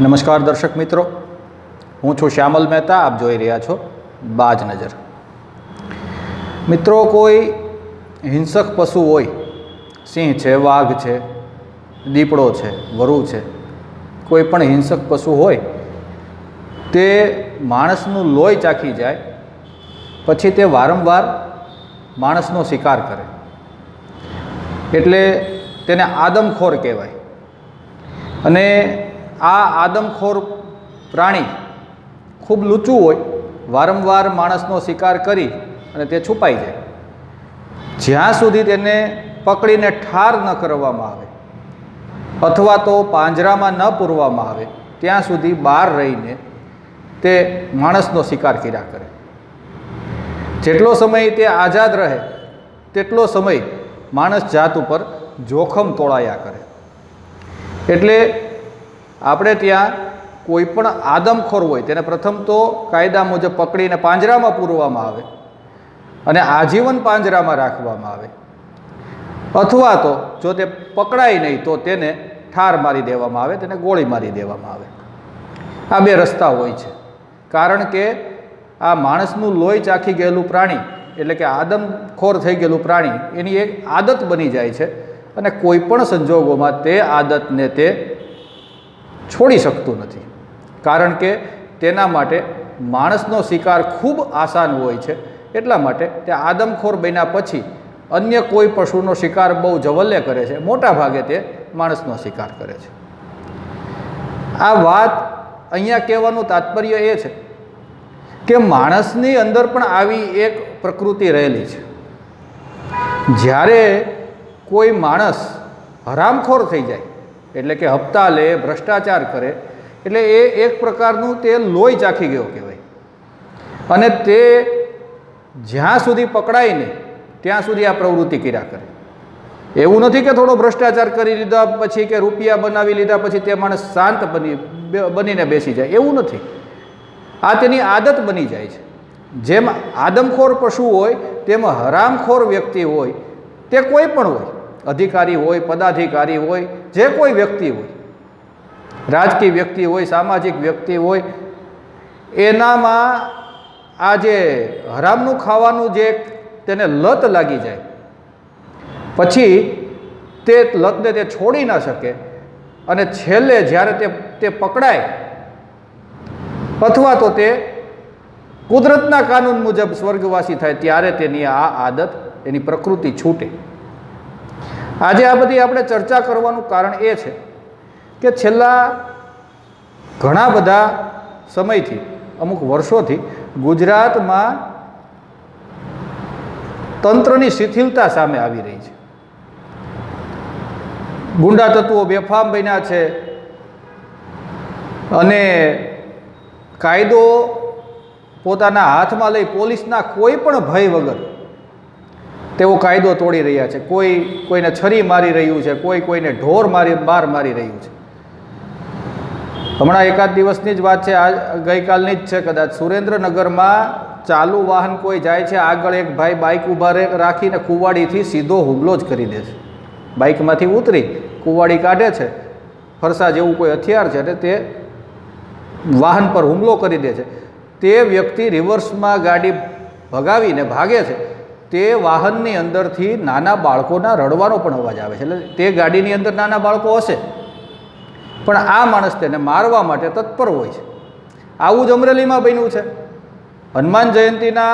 નમસ્કાર દર્શક મિત્રો, હું છું શ્યામલ મહેતા. આપ જોઈ રહ્યા છો બાજ નજર. મિત્રો, કોઈ હિંસક પશુ હોય, સિંહ છે, વાઘ છે, દીપડો છે, વરુ છે, કોઈ પણ હિંસક પશુ હોય તે માણસનું લોહી ચાખી જાય પછી તે વારંવાર માણસનો શિકાર કરે એટલે તેને આદમખોર કહેવાય. અને આ આદમખોર પ્રાણી ખૂબ લૂંચું હોય, વારંવાર માણસનો શિકાર કરી અને તે છુપાઈ જાય. જ્યાં સુધી તેને પકડીને ઠાર ન કરવામાં આવે અથવા તો પાંજરામાં ન પૂરવામાં આવે ત્યાં સુધી બહાર રહીને તે માણસનો શિકાર કર્યા કરે. જેટલો સમય તે આઝાદ રહે તેટલો સમય માણસ જાત ઉપર જોખમ તોળાયા કરે. એટલે આપણે ત્યાં કોઈ પણ આદમખોર હોય તેને પ્રથમ તો કાયદા મુજબ પકડીને પાંજરામાં પૂરવામાં આવે અને આજીવન પાંજરામાં રાખવામાં આવે, અથવા તો જો તે પકડાય નહીં તો તેને ઠાર મારી દેવામાં આવે, તેને ગોળી મારી દેવામાં આવે. આ બે રસ્તા હોય છે. કારણ કે આ માણસનું લોહી ચાખી ગયેલું પ્રાણી એટલે કે આદમખોર થઈ ગયેલું પ્રાણી એની એક આદત બની જાય છે અને કોઈ પણ સંજોગોમાં તે આદતને તે છોડી શકતું નથી. કારણ કે તેના માટે માણસનો શિકાર ખૂબ આસાન હોય છે. એટલા માટે તે આદમખોર બન્યા પછી અન્ય કોઈ પશુનો શિકાર બહુ જવલ્લે કરે છે, મોટા ભાગે તે માણસનો શિકાર કરે છે. આ વાત અહીંયા કહેવાનું તાત્પર્ય એ છે કે માણસની અંદર પણ આવી એક પ્રકૃતિ રહેલી છે. જ્યારે કોઈ માણસ હરામખોર થઈ જાય એટલે કે હપ્તા લે, ભ્રષ્ટાચાર કરે, એટલે એ એક પ્રકારનું તે લોહી ચાખી ગયો કહેવાય. અને તે જ્યાં સુધી પકડાય નહીં ત્યાં સુધી આ પ્રવૃત્તિ કર્યા કરે. એવું નથી કે થોડો ભ્રષ્ટાચાર કરી લીધા પછી કે રૂપિયા બનાવી લીધા પછી તે માણસ શાંત બનીને બેસી જાય, એવું નથી. આ તેની આદત બની જાય છે. જેમ આદમખોર પશુ હોય તેમ હરામખોર વ્યક્તિ હોય, તે કોઈ પણ હોય, અધિકારી હોય, પદાધિકારી હોય, જે કોઈ વ્યક્તિ હોય, રાજકીય વ્યક્તિ હોય, સામાજિક વ્યક્તિ હોય, એનામાં આ જે હરામનું ખાવાનું જે તેને લત લાગી જાય પછી તે લતને તે છોડી ન શકે અને છેલ્લે જ્યારે તે પકડાય અથવા તો તે કુદરતના કાનૂન મુજબ સ્વર્ગવાસી થાય ત્યારે તેની આ આદત, એની પ્રકૃતિ છૂટે. આજે આ બધી આપણે ચર્ચા કરવાનું કારણ એ છે કે છેલ્લા ઘણા બધા સમયથી, અમુક વર્ષોથી ગુજરાતમાં તંત્રની શિથિલતા સામે આવી રહી છે. ગુંડા તત્વો બેફામ બન્યા છે અને કાયદો પોતાના હાથમાં લઈ પોલીસના કોઈ પણ ભય વગર તેઓ કાયદો તોડી રહ્યા છે. કોઈને છરી મારી રહ્યું છે, કોઈને ઢોર બાર મારી રહ્યું છે. હમણાં એકાદ દિવસની જ વાત છે, ગઈકાલની જ છે કદાચ, સુરેન્દ્રનગરમાં ચાલુ વાહન કોઈ જાય છે, આગળ એક ભાઈ બાઇક ઊભા રાખીને કુવાડીથી સીધો હુમલો જ કરી દે છે. બાઇકમાંથી ઉતરી કુવાડી કાઢે છે, ફરસા જેવું કોઈ હથિયાર છે, અને તે વાહન પર હુમલો કરી દે છે. તે વ્યક્તિ રિવર્સમાં ગાડી ભગાવીને ભાગે છે. તે વાહનની અંદરથી નાના બાળકોના રડવાનો પણ અવાજ આવે છે. એટલે તે ગાડીની અંદર નાના બાળકો હશે પણ આ માણસ તેને મારવા માટે તત્પર હોય છે. આવું જ અમરેલીમાં બન્યું છે. હનુમાન જયંતિના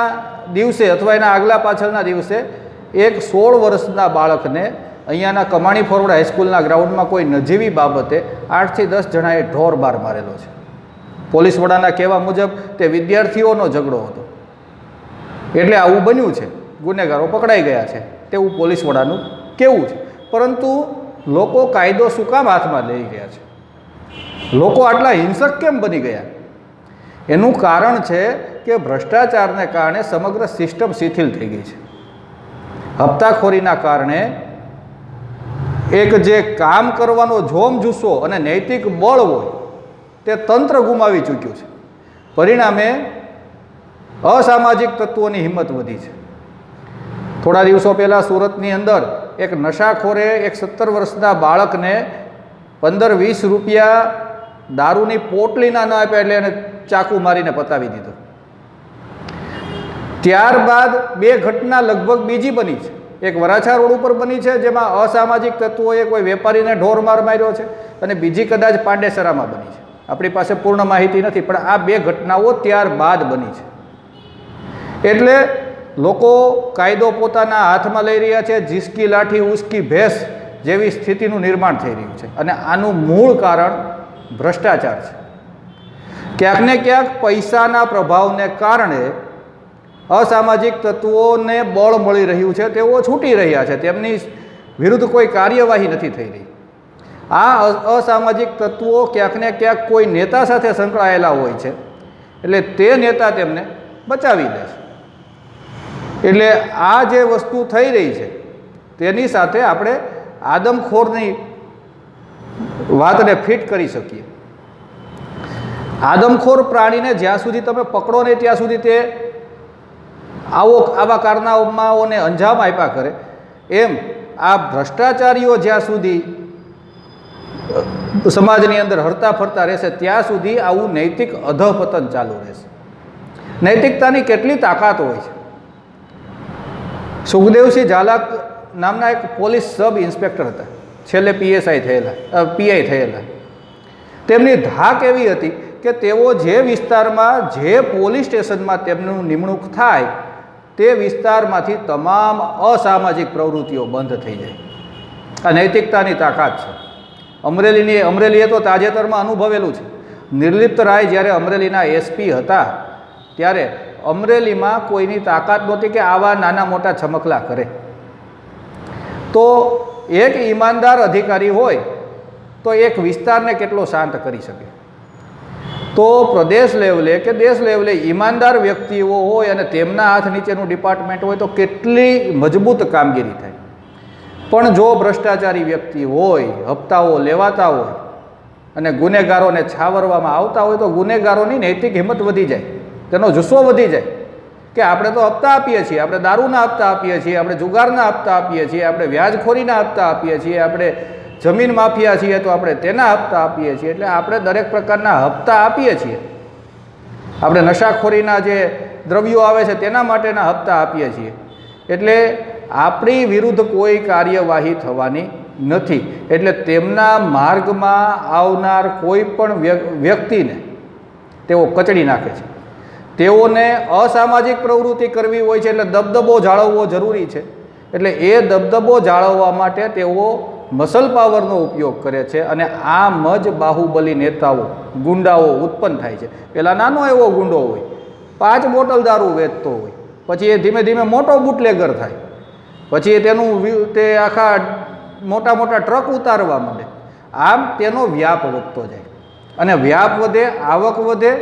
દિવસે અથવા એના આગલા પાછળના દિવસે એક 16 વર્ષના બાળકને અહીંયાના કમાણી ફોરવર્ડ હાઈસ્કૂલના ગ્રાઉન્ડમાં કોઈ નજીવી બાબતે 8 થી 10 જણાએ ઢોર બાર મારેલો છે. પોલીસ વડાના કહેવા મુજબ તે વિદ્યાર્થીઓનો ઝઘડો હતો. એટલે આવું બન્યું છે, ગુનેગારો પકડાઈ ગયા છે તેવું પોલીસ વડાનું કહેવું છે. પરંતુ લોકો કાયદો શું કામ હાથમાં લઈ ગયા છે? લોકો આટલા હિંસક કેમ બની ગયા? એનું કારણ છે કે ભ્રષ્ટાચારને કારણે સમગ્ર સિસ્ટમ શિથિલ થઈ ગઈ છે. હપ્તાખોરીના કારણે એક જે કામ કરવાનો જોમ જુસ્સો અને નૈતિક બળ હોય તે તંત્ર ગુમાવી ચૂક્યું છે. પરિણામે અસામાજિક તત્વોની હિંમત વધી છે. થોડા દિવસો પહેલાં સુરતની અંદર એક નશાખોરે એક 17 વર્ષના બાળકને 15-20 રૂપિયા દારૂની પોટલીના ન આપ્યા એટલે એને ચાકુ મારીને પતાવી દીધો. ત્યારબાદ બે ઘટના લગભગ બીજી બની છે. એક વરાછા રોડ ઉપર બની છે જેમાં અસામાજિક તત્વોએ કોઈ વેપારીને ઢોર માર માર્યો છે, અને બીજી કદાચ પાંડેસરામાં બની છે. આપણી પાસે પૂર્ણ માહિતી નથી, પણ આ બે ઘટનાઓ ત્યારબાદ બની છે. એટલે લોકો કાયદો પોતાના હાથમાં લઈ રહ્યા છે. જીસકી લાઠી ઉસકી ભેંસ જેવી સ્થિતિનું નિર્માણ થઈ રહ્યું છે, અને આનું મૂળ કારણ ભ્રષ્ટાચાર છે. ક્યાંક ને ક્યાંક પૈસાના પ્રભાવને કારણે અસામાજિક તત્વોને બળ મળી રહ્યું છે, તેઓ છૂટી રહ્યા છે, તેમની વિરુદ્ધ કોઈ કાર્યવાહી નથી થઈ રહી. આ અસામાજિક તત્વો ક્યાંક ને ક્યાંક કોઈ નેતા સાથે સંકળાયેલા હોય છે, એટલે તે નેતા તેમને બચાવી લે છે. એટલે આ જે વસ્તુ થઈ રહી છે તેની સાથે આપણે આદમખોરની વાતને ફિટ કરી શકીએ. આદમખોર પ્રાણીને જ્યાં સુધી તમે પકડો નહીં ત્યાં સુધી તે આવા કારનામાઓને અંજામ આપ્યા કરે, એમ આ ભ્રષ્ટાચારીઓ જ્યાં સુધી સમાજની અંદર હરતા ફરતા રહેશે ત્યાં સુધી આવું નૈતિક અધઃપતન ચાલુ રહેશે. નૈતિકતાની કેટલી તાકાત હોય છે. સુખદેવસિંહ ઝાલા નામના એક પોલીસ સબ ઇન્સ્પેક્ટર હતા, છેલ્લે પીઆઈ થયેલા. તેમની ધાક એવી હતી કે તેઓ જે વિસ્તારમાં, જે પોલીસ સ્ટેશનમાં તેમનું નિમણૂક થાય તે વિસ્તારમાંથી તમામ અસામાજિક પ્રવૃત્તિઓ બંધ થઈ જાય. આ નૈતિકતાની તાકાત છે. અમરેલીએ તો તાજેતરમાં અનુભવેલું છે. નિર્લિપ્ત રાય જ્યારે અમરેલીના એસપી હતા ત્યારે અમરેલીમાં કોઈની તાકાત નહોતી કે આવા નાના મોટા છમકલા કરે. તો એક ઈમાનદાર અધિકારી હોય તો એક વિસ્તારને કેટલો શાંત કરી શકે. તો પ્રદેશ લેવલે કે દેશ લેવલે ઈમાનદાર વ્યક્તિઓ હોય અને તેમના હાથ નીચેનું ડિપાર્ટમેન્ટ હોય તો કેટલી મજબૂત કામગીરી થાય. પણ જો ભ્રષ્ટાચારી વ્યક્તિ હોય, હપ્તાઓ લેવાતા હોય અને ગુનેગારોને છાવરવામાં આવતા હોય તો ગુનેગારોની નૈતિક હિંમત વધી જાય, તેનો જુસ્સો વધી જાય કે આપણે તો હપ્તા આપીએ છીએ, આપણે દારૂના હપ્તા આપીએ છીએ, આપણે જુગારના હપ્તા આપીએ છીએ, આપણે વ્યાજખોરીના હપ્તા આપીએ છીએ, આપણે જમીન માફિયા છીએ તો આપણે તેના હપ્તા આપીએ છીએ. એટલે આપણે દરેક પ્રકારના હપ્તા આપીએ છીએ. આપણે નશાખોરીના જે દ્રવ્યો આવે છે તેના માટેના હપ્તા આપીએ છીએ. એટલે આપણી વિરુદ્ધ કોઈ કાર્યવાહી થવાની નથી. એટલે તેમના માર્ગમાં આવનાર કોઈ પણ વ્યક્તિને તેઓ કચડી નાખે છે. તેઓને અસામાજિક પ્રવૃત્તિ કરવી હોય છે એટલે દબદબો જાળવવો જરૂરી છે. એટલે એ દબદબો જાળવવા માટે તેઓ મસલ પાવરનો ઉપયોગ કરે છે, અને આમ જ બાહુબલી નેતાઓ, ગુંડાઓ ઉત્પન્ન થાય છે. પેલા નાનો એવો ગુંડો હોય, 5 બોટલ દારૂ વેચતો હોય, પછી એ ધીમે ધીમે મોટો બુટલેગર થાય, પછી તે આખા મોટા મોટા ટ્રક ઉતારવા માંડે. આમ તેનો વ્યાપ વધતો જાય, અને વ્યાપ વધે, આવક વધે,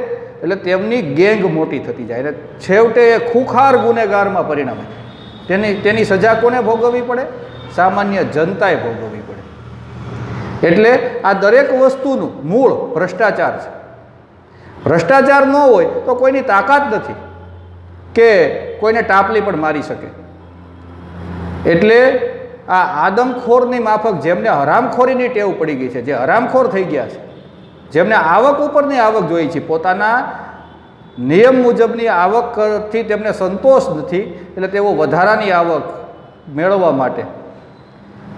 એટલે તેમની ગેંગ મોટી થતી જાય, અને છેવટે એ ખુખાર ગુનેગારમાં પરિણમે. તેની સજા કોને ભોગવવી પડે? સામાન્ય જનતાએ ભોગવવી પડે. એટલે આ દરેક વસ્તુનું મૂળ ભ્રષ્ટાચાર છે. ભ્રષ્ટાચાર ન હોય તો કોઈની તાકાત નથી કે કોઈને ટાપલી પણ મારી શકે. એટલે આ આદમખોરની માફક જેમને હરામખોરીની ટેવ પડી ગઈ છે, જે હરામખોર થઈ ગયા છે, જેમને આવક ઉપરની આવક જોઈ છે, પોતાના નિયમ મુજબની આવકથી તેમને સંતોષ નથી, એટલે તેઓ વધારાની આવક મેળવવા માટે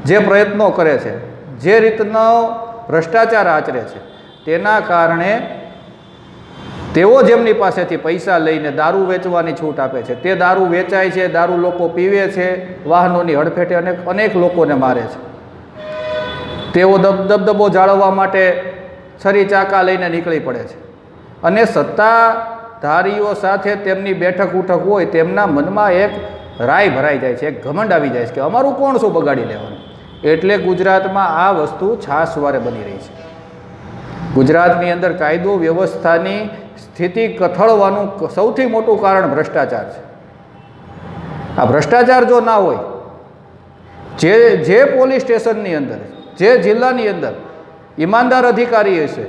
જે પ્રયત્નો કરે છે, જે રીતનો ભ્રષ્ટાચાર આચરે છે, તેના કારણે તેઓ જેમની પાસેથી પૈસા લઈને દારૂ વેચવાની છૂટ આપે છે, તે દારૂ વેચાય છે, દારૂ લોકો પીવે છે, વાહનોની હડફેટે અનેક લોકોને મારે છે. તેઓ દબદબો જાળવવા માટે છરી ચાકા લઈને નીકળી પડે છે, અને સત્તાધારીઓ સાથે તેમની બેઠક ઉઠક હોય, તેમના મનમાં એક રાય ભરાઈ જાય છે, એક ઘમંડ આવી જાય છે કે અમારું કોણ શું બગાડી લેવાનું. એટલે ગુજરાતમાં આ વસ્તુ છાસવારે બની રહી છે. ગુજરાતની અંદર કાયદો વ્યવસ્થાની સ્થિતિ કથળવાનું સૌથી મોટું કારણ ભ્રષ્ટાચાર છે. આ ભ્રષ્ટાચાર જો ના હોય, જે પોલીસ સ્ટેશનની અંદર, જે જિલ્લાની અંદર ઈમાનદાર અધિકારી હશે,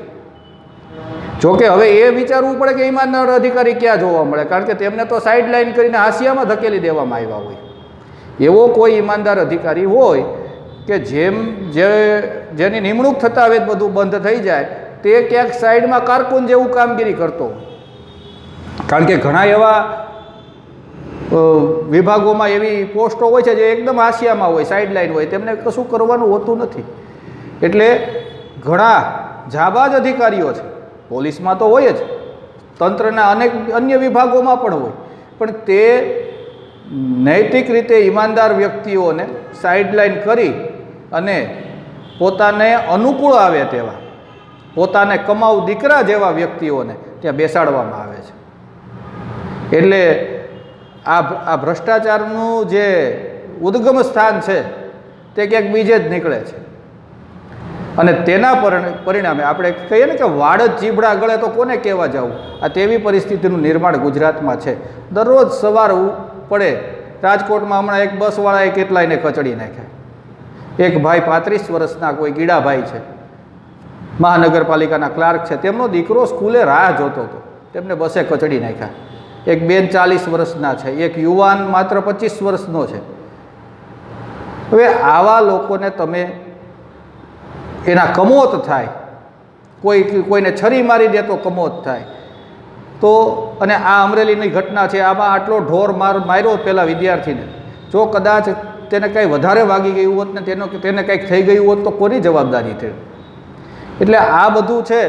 જોકે હવે એ વિચારવું પડે કે ઈમાનદાર અધિકારી ક્યાં જોવા મળે, કારણ કે તેમને તો સાઇડ લાઇન કરીને હાંસિયામાં ધકેલી દેવામાં આવ્યા હોય. એવો કોઈ ઈમાનદાર અધિકારી હોય કે જેની નિમણૂક થતાં હવે બધું બંધ થઈ જાય, તે ક્યાંક સાઈડમાં કારકુન જેવું કામગીરી કરતો હોય. કારણ કે ઘણા એવા વિભાગોમાં એવી પોસ્ટો હોય છે જે એકદમ હાંસિયામાં હોય, સાઈડ લાઈન હોય, તેમને કશું કરવાનું હોતું નથી. એટલે ઘણા જાબાજ અધિકારીઓ છે, પોલીસમાં તો હોય જ, તંત્રના અનેક અન્ય વિભાગોમાં પણ હોય, પણ તે નૈતિક રીતે ઈમાનદાર વ્યક્તિઓને સાઈડલાઈન કરી અને પોતાને અનુકૂળ આવે તેવા, પોતાને કમાઉ દીકરા જેવા વ્યક્તિઓને ત્યાં બેસાડવામાં આવે છે. એટલે આ ભ્રષ્ટાચારનું જે ઉદ્ગમ સ્થાન છે તે ક્યાંક બીજે જ નીકળે છે. અને તેના પરિણામે આપણે કહીએ ને કે વાડ જ ચીબડા ગળે તો કોને કહેવા જવું, આ તેવી પરિસ્થિતિનું નિર્માણ ગુજરાતમાં છે. દરરોજ સવાર પડે રાજકોટમાં હમણાં એક બસવાળાએ કેટલાયને કચડી નાખ્યા. એક ભાઈ 35 વર્ષના કોઈ ગીડાભાઈ છે, મહાનગરપાલિકાના ક્લાર્ક છે, તેમનો દીકરો સ્કૂલે રાહ જોતો હતો, તેમને બસે કચડી નાખ્યા. એક બેન 40 વર્ષના છે, એક યુવાન માત્ર 25 વર્ષનો છે. હવે આવા લોકોને તમે એના કમોત થાય, કોઈને છરી મારી દે તો કમોત થાય તો, અને આ અમરેલીની ઘટના છે, આમાં આટલો ઢોર માર્યો પેલા વિદ્યાર્થીને, જો કદાચ તેને કંઈ વધારે વાગી ગયું હોત ને તેને કંઈક થઈ ગયું હોત તો કોની જવાબદારી છે? એટલે આ બધું છે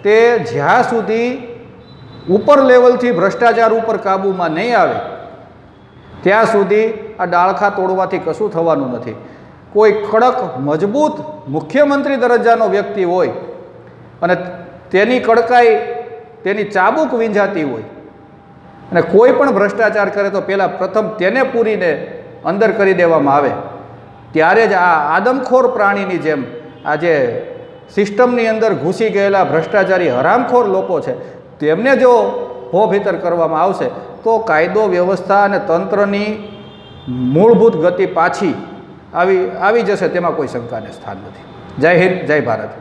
તે જ્યાં સુધી ઉપર લેવલથી ભ્રષ્ટાચાર ઉપર કાબૂમાં નહીં આવે ત્યાં સુધી આ ડાળખા તોડવાથી કશું થવાનું નથી. કોઈ કડક મજબૂત મુખ્યમંત્રી દરજ્જાનો વ્યક્તિ હોય અને તેની કડકાઈ, તેની ચાબુક વીંઝાતી હોય અને કોઈ પણ ભ્રષ્ટાચાર કરે તો પહેલાં પ્રથમ તેને પૂરીને અંદર કરી દેવામાં આવે, ત્યારે જ આ આદમખોર પ્રાણીની જેમ આજે સિસ્ટમની અંદર ઘૂસી ગયેલા ભ્રષ્ટાચારી હરામખોર લોકો છે તેમને જો ભોભીતર કરવામાં આવશે તો કાયદો વ્યવસ્થા અને તંત્રની મૂળભૂત ગતિ પાછી આવી જશે, તેમાં કોઈ શંકાને સ્થાન નથી. જય હિન્દ, જય ભારત.